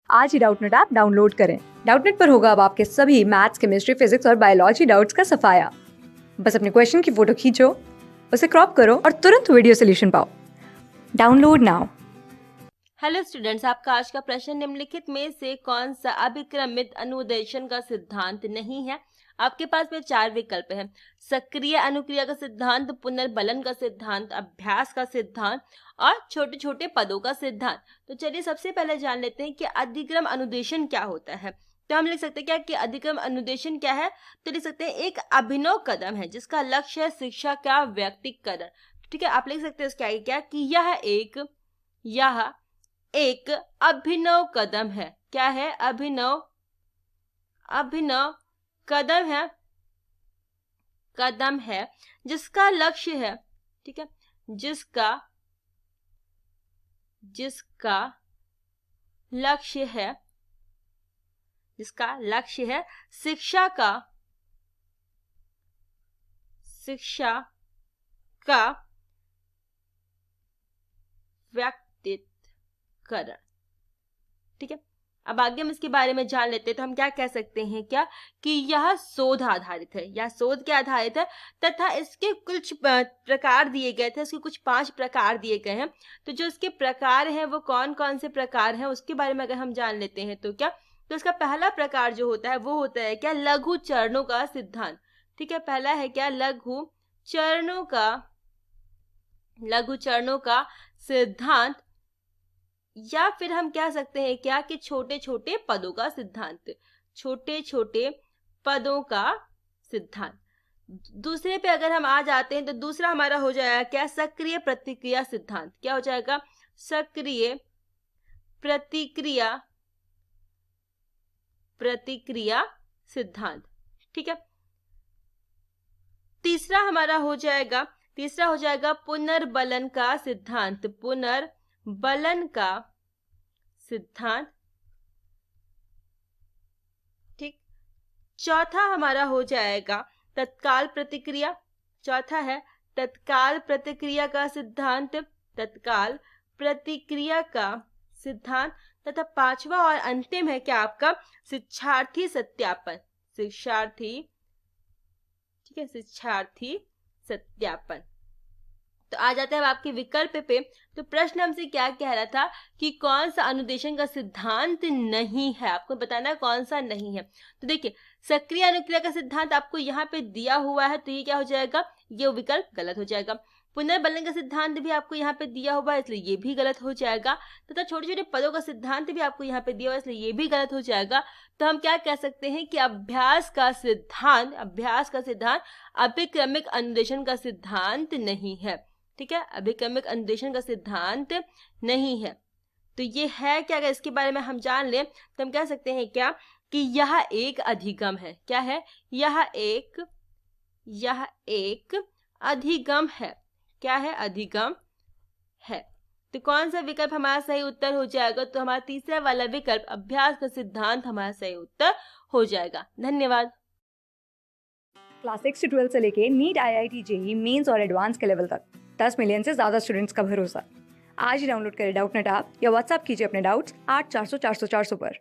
आज ही Doubtnut app download करें। Doubtnut पर होगा अब आपके सभी मैथ्स, केमिस्ट्री, फिजिक्स और बायोलॉजी डाउट्स का सफाया। बस अपने क्वेश्चन की फोटो खींचो, उसे क्रॉप करो और तुरंत वीडियो सोल्यूशन पाओ। Download now. हेलो स्टूडेंट्स, आपका आज का प्रश्न निम्नलिखित में से कौन सा अभिक्रमित अनुदेशन का सिद्धांत नहीं है। आपके पास में 4 विकल्प हैं: सक्रिय अनुक्रिया का सिद्धांत, पुनर्बलन का सिद्धांत, अभ्यास का सिद्धांत और छोटे छोटे पदों का सिद्धांत। तो चलिए सबसे पहले जान लेते हैं कि अधिक्रम अनुदेशन क्या होता है। तो हम लिख सकते हैं क्या कि अधिक्रम अनुदेशन क्या है। तो लिख सकते हैं एक अभिनव कदम है जिसका लक्ष्य है शिक्षा का व्यक्तिकरण। ठीक है, आप लिख सकते हैं इसके आगे क्या कि यह एक अभिनव कदम है। क्या है? अभिनव कदम है जिसका लक्ष्य है, ठीक है, जिसका लक्ष्य है शिक्षा का व्यक्तिकरण। ठीक है, अब आगे हम इसके बारे में जान लेते हैं। तो हम क्या कह सकते हैं क्या कि यह शोध आधारित है, या शोध के आधारित है तथा इसके कुछ प्रकार दिए गए थे। इसके कुछ 5 प्रकार दिए गए हैं। तो जो इसके प्रकार हैं वो कौन कौन से प्रकार हैं उसके बारे में अगर हम जान लेते हैं तो क्या, तो इसका पहला प्रकार जो होता है वो होता है क्या, लघु चरणों का सिद्धांत। ठीक है, पहला है क्या, लघु चरणों का सिद्धांत, या फिर हम कह सकते हैं क्या कि छोटे छोटे पदों का सिद्धांत। दूसरे पे अगर हम आ जाते हैं तो दूसरा हमारा हो जाएगा क्या, सक्रिय प्रतिक्रिया सिद्धांत। क्या हो जाएगा? सक्रिय प्रतिक्रिया सिद्धांत। ठीक है, तीसरा हो जाएगा पुनर्बलन का सिद्धांत। ठीक, चौथा हमारा हो जाएगा तत्काल प्रतिक्रिया। चौथा है तत्काल प्रतिक्रिया का सिद्धांत। तथा पांचवा और अंतिम है क्या आपका, शिक्षार्थी सत्यापन। शिक्षार्थी सत्यापन। तो आ जाता है आपके विकल्प पे। तो प्रश्न हमसे क्या कह रहा था कि कौन सा अनुदेशन का सिद्धांत नहीं है, आपको बताना है कौन सा नहीं है। तो देखिए, सक्रिय अनुक्रिया का सिद्धांत आपको यहाँ पे दिया हुआ है, तो ये क्या हो जाएगा, ये विकल्प गलत हो जाएगा। पुनर्बलन का सिद्धांत भी आपको यहाँ पे दिया हुआ है, इसलिए ये भी गलत हो जाएगा। तथा छोटे छोटे पदों का सिद्धांत भी आपको यहाँ पे दिया हुआ है, इसलिए ये भी गलत हो जाएगा। तो हम क्या कह सकते हैं कि अभ्यास का सिद्धांत अभिक्रमिक अनुदेशन का सिद्धांत नहीं है। ठीक है, अभिक्रमिक अनुदेशन का सिद्धांत नहीं है। तो ये है क्या, अगर इसके बारे में हम जान लें तो हम कह सकते हैं क्या कि यह एक अधिगम है। क्या है? यह एक अधिगम है। क्या है? अधिगम है। तो कौन सा विकल्प हमारा सही उत्तर हो जाएगा? तो हमारा तीसरा वाला विकल्प अभ्यास का सिद्धांत हमारा सही उत्तर हो जाएगा। धन्यवाद। क्लास 6 से 12 से लेके नीट, IIT, JEE मेंस और एडवांस के लेवल तक 10 मिलियन से ज्यादा स्टूडेंट्स का भरोसा। आज ही डाउनलोड करें डाउटनेट ऐप या व्हाट्सएप कीजिए अपने डाउट्स 8400 400 400 पर।